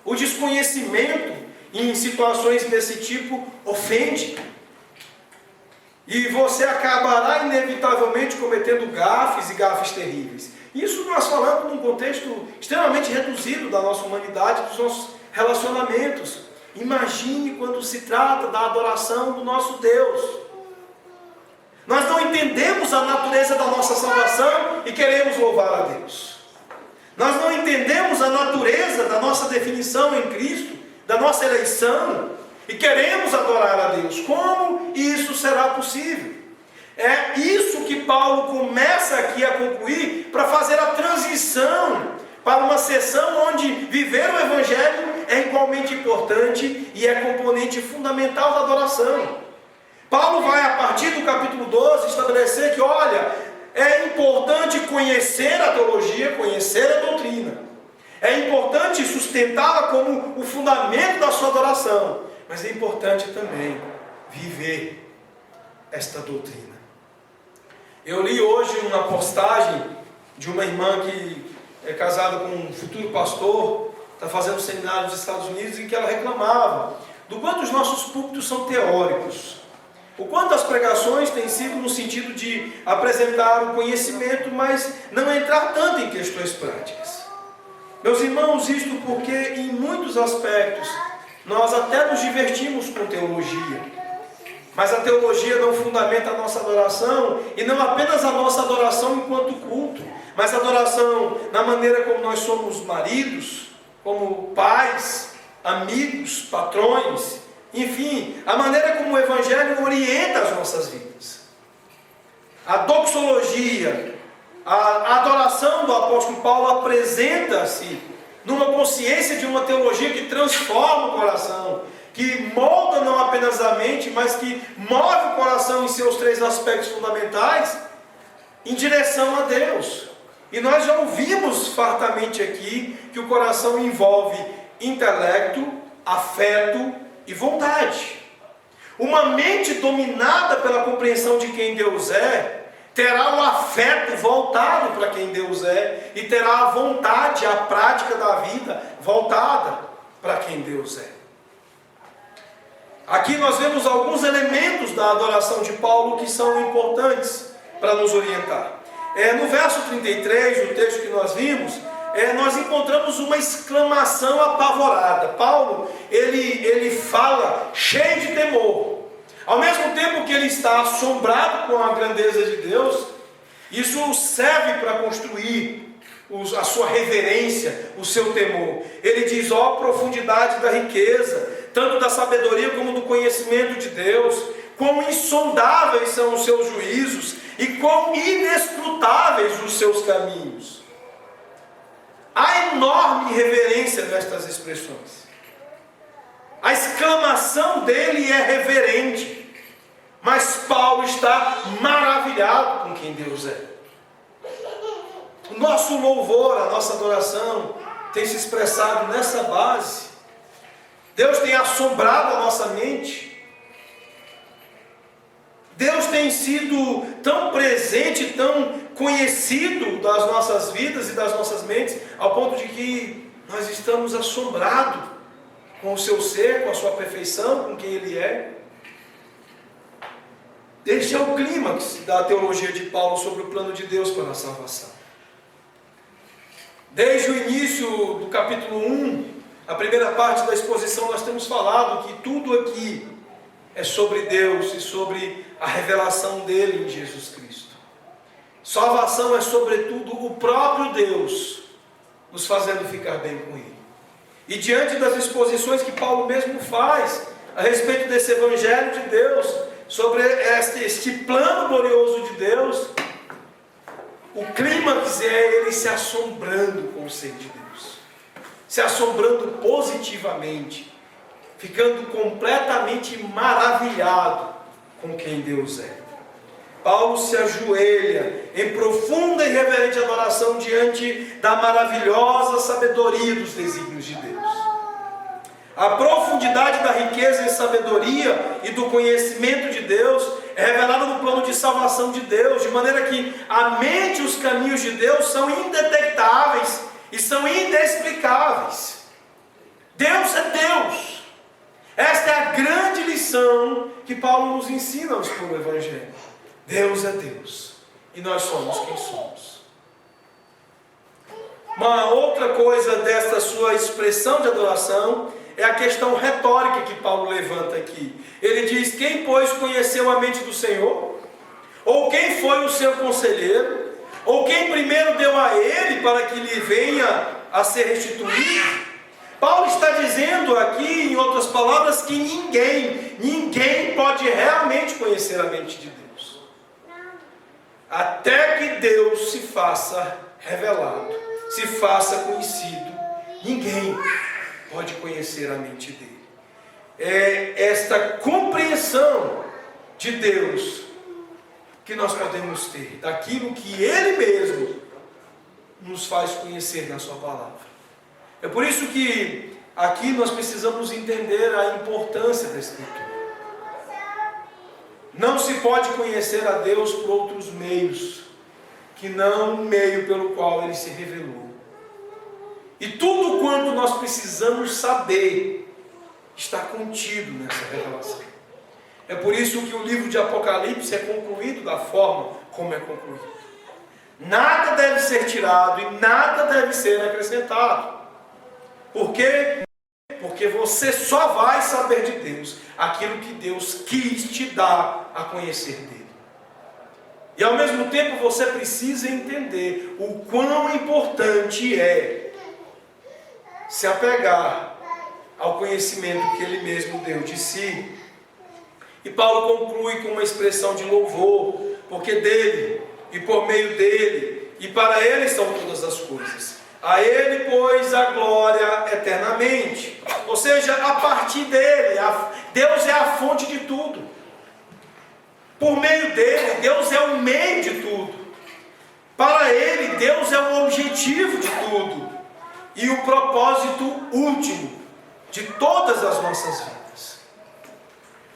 Speaker 1: O desconhecimento em situações desse tipo ofende. E você acabará inevitavelmente cometendo gafes e gafes terríveis. Isso nós falamos num contexto extremamente reduzido da nossa humanidade, dos nossos relacionamentos. Imagine quando se trata da adoração do nosso Deus. Nós não entendemos a natureza da nossa salvação e queremos louvar a Deus. Nós não entendemos a natureza da nossa definição em Cristo, da nossa eleição, e queremos adorar a Deus. Como isso será possível? É isso que Paulo começa aqui a concluir para fazer a transição para uma sessão onde viver o Evangelho é igualmente importante e é componente fundamental da adoração. Paulo vai, a partir do capítulo 12, estabelecer que, olha, é importante conhecer a teologia, conhecer a doutrina. É importante sustentá-la como o fundamento da sua adoração. Mas é importante também viver esta doutrina. Eu li hoje uma postagem de uma irmã que é casada com um futuro pastor, está fazendo seminário nos Estados Unidos, em que ela reclamava do quanto os nossos púlpitos são teóricos, o quanto as pregações têm sido no sentido de apresentar o conhecimento, mas não entrar tanto em questões práticas. Meus irmãos, isto porque em muitos aspectos nós até nos divertimos com teologia, mas a teologia não fundamenta a nossa adoração, e não apenas a nossa adoração enquanto culto, mas a adoração na maneira como nós somos maridos, como pais, amigos, patrões, enfim, a maneira como o Evangelho orienta as nossas vidas. A doxologia, a adoração do apóstolo Paulo apresenta-se numa consciência de uma teologia que transforma o coração, que molda não apenas a mente, mas que move o coração em seus 3 aspectos fundamentais, em direção a Deus. E nós já ouvimos fartamente aqui que o coração envolve intelecto, afeto e vontade. Uma mente dominada pela compreensão de quem Deus é, terá o afeto voltado para quem Deus é, e terá a vontade, a prática da vida voltada para quem Deus é. Aqui nós vemos alguns elementos da adoração de Paulo que são importantes para nos orientar. No verso 33, o texto que nós vimos, nós encontramos uma exclamação apavorada. Paulo, ele fala cheio de temor. Ao mesmo tempo que ele está assombrado com a grandeza de Deus, isso serve para construir a sua reverência, o seu temor. Ele diz: ó profundidade da riqueza, tanto da sabedoria como do conhecimento de Deus, quão insondáveis são os seus juízos e quão inescrutáveis os seus caminhos. Há enorme reverência nestas expressões. A exclamação dele é reverente, mas Paulo está maravilhado com quem Deus é. O nosso louvor, a nossa adoração tem se expressado nessa base. Deus tem assombrado a nossa mente. Deus tem sido tão presente, tão conhecido das nossas vidas e das nossas mentes, ao ponto de que nós estamos assombrados com o seu ser, com a sua perfeição, com quem Ele é. Este é o clímax da teologia de Paulo sobre o plano de Deus para a salvação. Desde o início do capítulo 1, a primeira parte da exposição, nós temos falado que tudo aqui é sobre Deus e sobre a revelação dele em Jesus Cristo. Salvação é sobretudo o próprio Deus nos fazendo ficar bem com Ele. E diante das exposições que Paulo mesmo faz a respeito desse Evangelho de Deus, sobre este plano glorioso de Deus, o clímax é ele se assombrando com o ser de Deus, se assombrando positivamente, ficando completamente maravilhado com quem Deus é. Paulo se ajoelha em profunda e reverente adoração diante da maravilhosa sabedoria dos desígnios de Deus. A profundidade da riqueza e sabedoria e do conhecimento de Deus é revelada no plano de salvação de Deus, de maneira que a mente e os caminhos de Deus são indetectáveis e são inexplicáveis. Deus é Deus. Esta é a grande lição que Paulo nos ensina ao expor o Evangelho. Deus é Deus e nós somos quem somos. Uma outra coisa desta sua expressão de adoração é a questão retórica que Paulo levanta aqui. Ele diz: quem, pois, conheceu a mente do Senhor? Ou quem foi o seu conselheiro? Ou quem primeiro deu a ele para que lhe venha a ser restituído? Paulo está dizendo aqui, em outras palavras, que ninguém pode realmente conhecer a mente de Deus, até que Deus se faça revelado, se faça conhecido. Ninguém pode conhecer a mente dele. É esta compreensão de Deus que nós podemos ter, daquilo que Ele mesmo nos faz conhecer na sua palavra. É por isso que aqui nós precisamos entender a importância da Escritura. Não se pode conhecer a Deus por outros meios, que não o meio pelo qual Ele se revelou. E tudo quanto nós precisamos saber está contido nessa revelação. É por isso que o livro de Apocalipse é concluído da forma como é concluído. Nada deve ser tirado e nada deve ser acrescentado. Por quê? Porque você só vai saber de Deus aquilo que Deus quis te dar a conhecer dele. E ao mesmo tempo você precisa entender o quão importante é se apegar ao conhecimento que ele mesmo deu de si. E Paulo conclui com uma expressão de louvor, porque dele, e por meio dele, e para ele são todas as coisas. A ele, pois, a glória eternamente. Ou seja, a partir dele, Deus é a fonte de tudo. Por meio dele, Deus é o meio de tudo. Para ele, Deus é o objetivo de tudo. E o propósito último de todas as nossas vidas.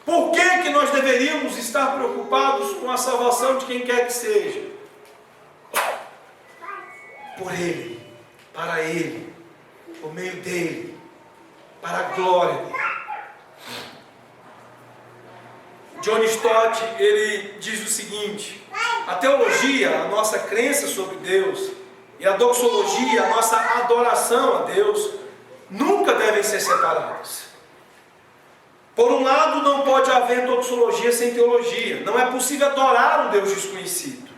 Speaker 1: Por que nós deveríamos estar preocupados com a salvação de quem quer que seja? Por ele, para ele, por meio dele, para a glória dele. John Stott, ele diz o seguinte: a teologia, a nossa crença sobre Deus, e a doxologia, a nossa adoração a Deus, nunca devem ser separadas. Por um lado, não pode haver doxologia sem teologia. Não é possível adorar um Deus desconhecido.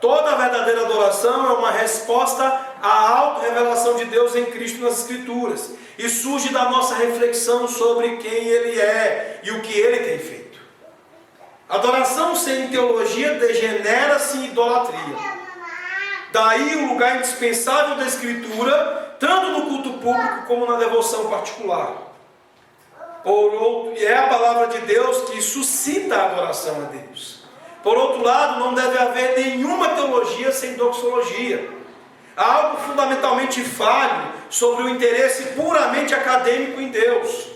Speaker 1: Toda a verdadeira adoração é uma resposta à auto-revelação de Deus em Cristo nas Escrituras. E surge da nossa reflexão sobre quem Ele é e o que Ele tem feito. Adoração sem teologia degenera-se em idolatria. Daí o lugar indispensável da Escritura, tanto no culto público como na devoção particular. É a palavra de Deus que suscita a adoração a Deus. Por outro lado, não deve haver nenhuma teologia sem doxologia. Há algo fundamentalmente falho sobre o interesse puramente acadêmico em Deus.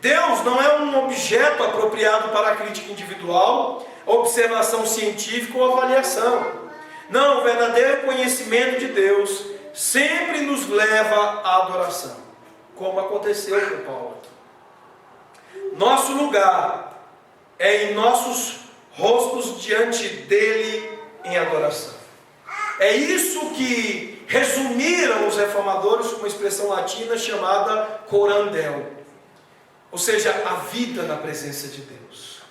Speaker 1: Deus não é um objeto apropriado para a crítica individual, observação científica ou avaliação. Não, o verdadeiro conhecimento de Deus sempre nos leva à adoração, como aconteceu com Paulo. Nosso lugar é em nossos rostos diante dele em adoração. É isso que resumiram os reformadores com uma expressão latina chamada corandel, ou seja, a vida na presença de Deus.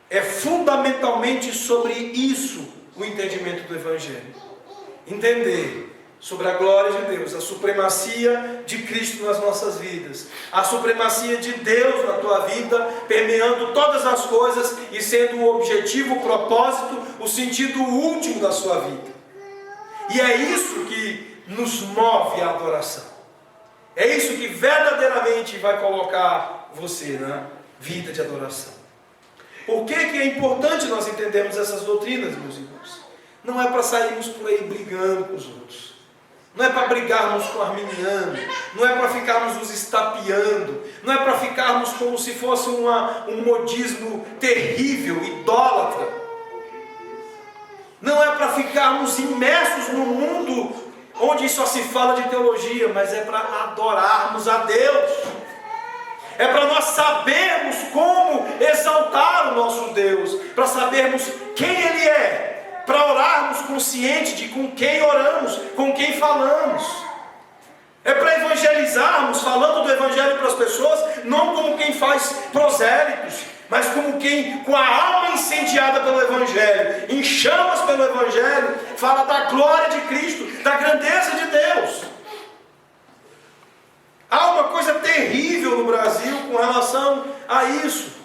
Speaker 1: É fundamentalmente sobre isso o entendimento do Evangelho. Entender sobre a glória de Deus, a supremacia de Cristo nas nossas vidas, a supremacia de Deus na tua vida, permeando todas as coisas e sendo o objetivo, o propósito, o sentido último da sua vida. E é isso que nos move à adoração. É isso que verdadeiramente vai colocar você na vida de adoração. Por que é importante nós entendermos essas doutrinas, meus irmãos? Não é para sairmos por aí brigando com os outros. Não é para brigarmos com arminiano, não é para ficarmos nos estapeando, não é para ficarmos como se fosse um modismo terrível, idólatra. Não é para ficarmos imersos no mundo onde só se fala de teologia, mas é para adorarmos a Deus. É para nós sabermos como exaltar o nosso Deus, para sabermos quem Ele é, para orarmos consciente de com quem oramos, com quem falamos. É para evangelizarmos, falando do Evangelho para as pessoas, não como quem faz prosélitos, mas como quem, com a alma incendiada pelo Evangelho, em chamas pelo Evangelho, fala da glória de Cristo, da grandeza de Deus. Há uma coisa terrível no Brasil com relação a isso.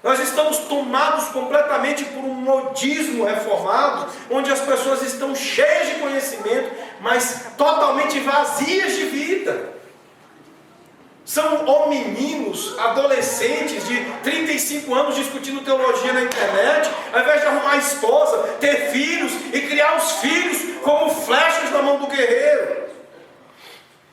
Speaker 1: Nós estamos tomados completamente por um modismo reformado, onde as pessoas estão cheias de conhecimento, mas totalmente vazias de vida. São homininos, adolescentes de 35 anos discutindo teologia na internet, ao invés de arrumar esposa, ter filhos e criar os filhos como flechas na mão do guerreiro.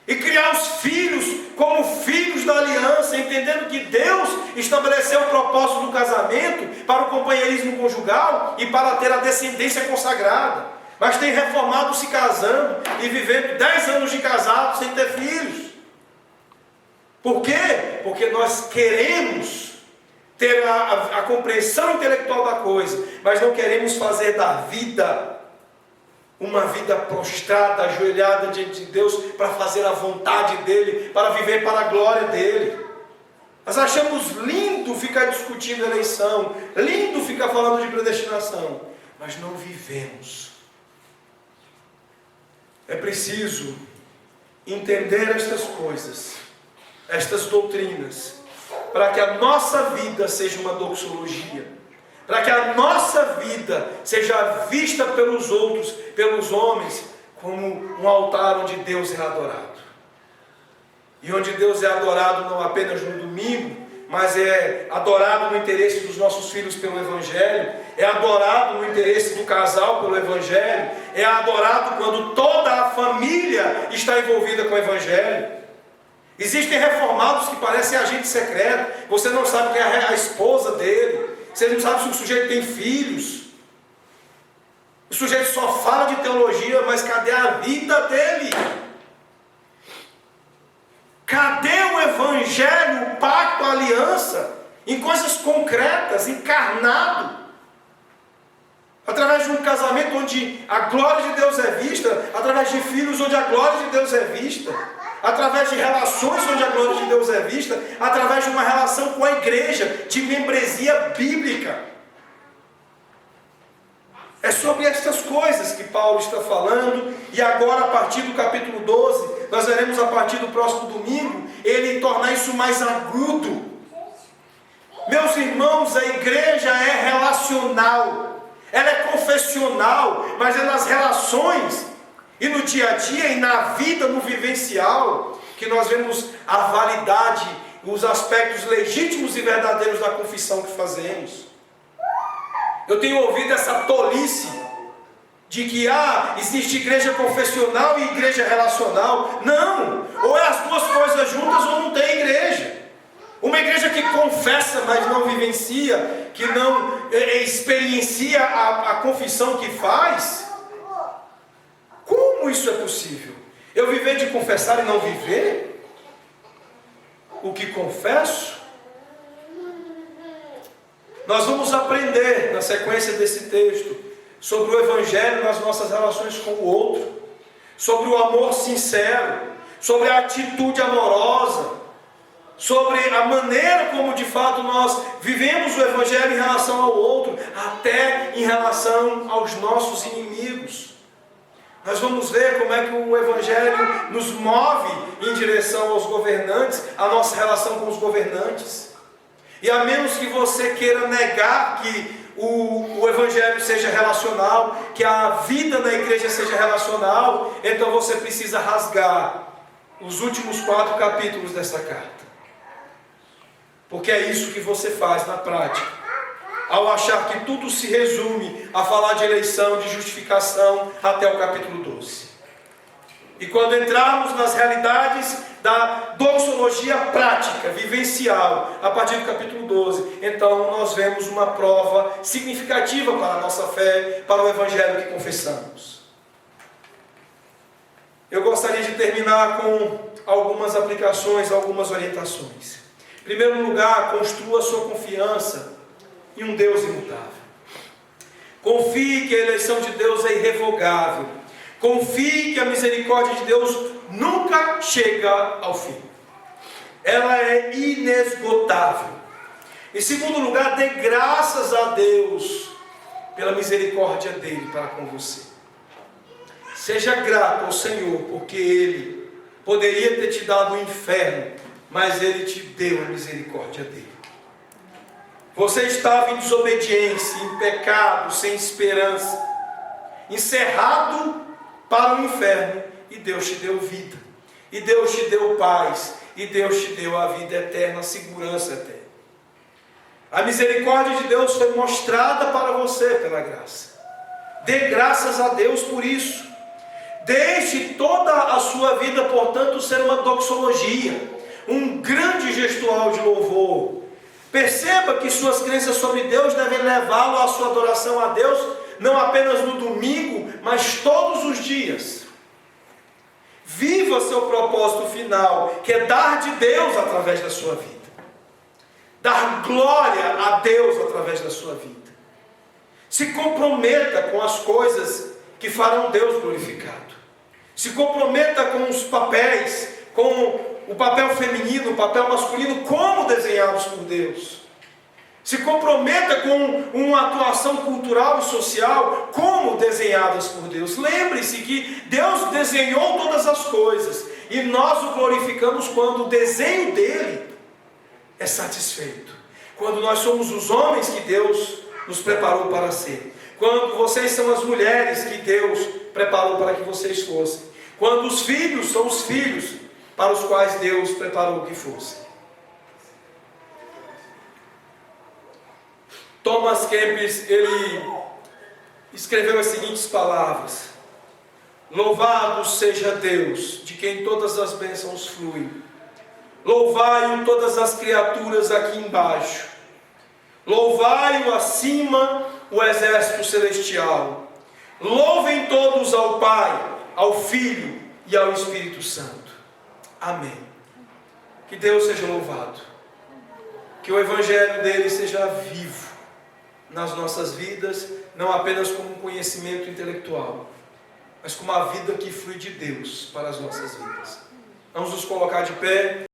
Speaker 1: E criar os filhos como filhos da aliança, entendendo que Deus estabeleceu o propósito do casamento para o companheirismo conjugal e para ter a descendência consagrada. Mas tem reformados se casando e vivendo 10 anos de casado sem ter filhos. Por quê? Porque nós queremos ter a compreensão intelectual da coisa, mas não queremos fazer da vida uma vida prostrada, ajoelhada diante de Deus, para fazer a vontade dEle, para viver para a glória dEle. Nós achamos lindo ficar discutindo eleição, lindo ficar falando de predestinação, mas não vivemos. É preciso entender estas coisas, estas doutrinas, para que a nossa vida seja uma doxologia, para que a nossa vida seja vista pelos outros, pelos homens, como um altar onde Deus é adorado. E onde Deus é adorado não apenas no domingo, mas é adorado no interesse dos nossos filhos pelo Evangelho, é adorado no interesse do casal pelo Evangelho, é adorado quando toda a família está envolvida com o Evangelho. Existem reformados que parecem agente secreto, você não sabe quem é a esposa dele, você não sabe se o sujeito tem filhos, o sujeito só fala de teologia, mas cadê a vida dele? Cadê o Evangelho, o pacto, a aliança, em coisas concretas, encarnado? Através de um casamento onde a glória de Deus é vista, através de filhos onde a glória de Deus é vista, através de relações onde a glória de Deus é vista, através de uma relação com a igreja, de membresia bíblica. É sobre estas coisas que Paulo está falando, e agora a partir do capítulo 12, nós veremos a partir do próximo domingo, ele tornar isso mais agudo. Meus irmãos, a igreja é relacional, ela é confessional, mas é nas relações, e no dia a dia, e na vida, no vivencial, que nós vemos a validade, os aspectos legítimos e verdadeiros da confissão que fazemos. Eu tenho ouvido essa tolice de que existe igreja confessional e igreja relacional. Não! Ou é as duas coisas juntas ou não tem igreja. Uma igreja que confessa, mas não vivencia, que não experiencia a confissão que faz. Como isso é possível? Eu viver de confessar e não viver o que confesso? Nós vamos aprender, na sequência desse texto, sobre o Evangelho nas nossas relações com o outro, sobre o amor sincero, sobre a atitude amorosa, sobre a maneira como de fato nós vivemos o Evangelho em relação ao outro, até em relação aos nossos inimigos. Nós vamos ver como é que o Evangelho nos move em direção aos governantes, a nossa relação com os governantes. E a menos que você queira negar que o Evangelho seja relacional, que a vida na igreja seja relacional, então você precisa rasgar os últimos 4 capítulos dessa carta. Porque é isso que você faz na prática, ao achar que tudo se resume a falar de eleição, de justificação, até o capítulo 12. E quando entrarmos nas realidades da doxologia prática, vivencial, a partir do capítulo 12, então nós vemos uma prova significativa para a nossa fé, para o Evangelho que confessamos. Eu gostaria de terminar com algumas aplicações, algumas orientações. Em primeiro lugar, construa a sua confiança em um Deus imutável. Confie que a eleição de Deus é irrevogável. Confie que a misericórdia de Deus nunca chega ao fim. Ela é inesgotável. Em segundo lugar, dê graças a Deus pela misericórdia dele para com você. Seja grato ao Senhor, porque Ele poderia ter te dado o inferno, mas Ele te deu a misericórdia dele. Você estava em desobediência, em pecado, sem esperança, encerrado para o inferno, e Deus te deu vida, e Deus te deu paz, e Deus te deu a vida eterna, a segurança eterna. A misericórdia de Deus foi mostrada para você pela graça. Dê graças a Deus por isso. Deixe toda a sua vida, portanto, ser uma doxologia, um grande gestual de louvor. Perceba que suas crenças sobre Deus devem levá-lo à sua adoração a Deus, não apenas no domingo, mas todos os dias. Viva seu propósito final, que é dar de Deus através da sua vida. Dar glória a Deus através da sua vida. Se comprometa com as coisas que farão Deus glorificado. Se comprometa com os papéis, com o papel feminino, o papel masculino, como desenhados por Deus. Se comprometa com uma atuação cultural e social, como desenhadas por Deus. Lembre-se que Deus desenhou todas as coisas, e nós o glorificamos quando o desenho dele é satisfeito. Quando nós somos os homens que Deus nos preparou para ser. Quando vocês são as mulheres que Deus preparou para que vocês fossem. Quando os filhos são os filhos para os quais Deus preparou que fossem. Thomas Kempis, ele escreveu as seguintes palavras: louvado seja Deus, de quem todas as bênçãos fluem. Louvai-o todas as criaturas aqui embaixo. Louvai-o acima o exército celestial. Louvem todos ao Pai, ao Filho e ao Espírito Santo. Amém. Que Deus seja louvado. Que o Evangelho dele seja vivo nas nossas vidas, não apenas como um conhecimento intelectual, mas como a vida que flui de Deus para as nossas vidas. Vamos nos colocar de pé.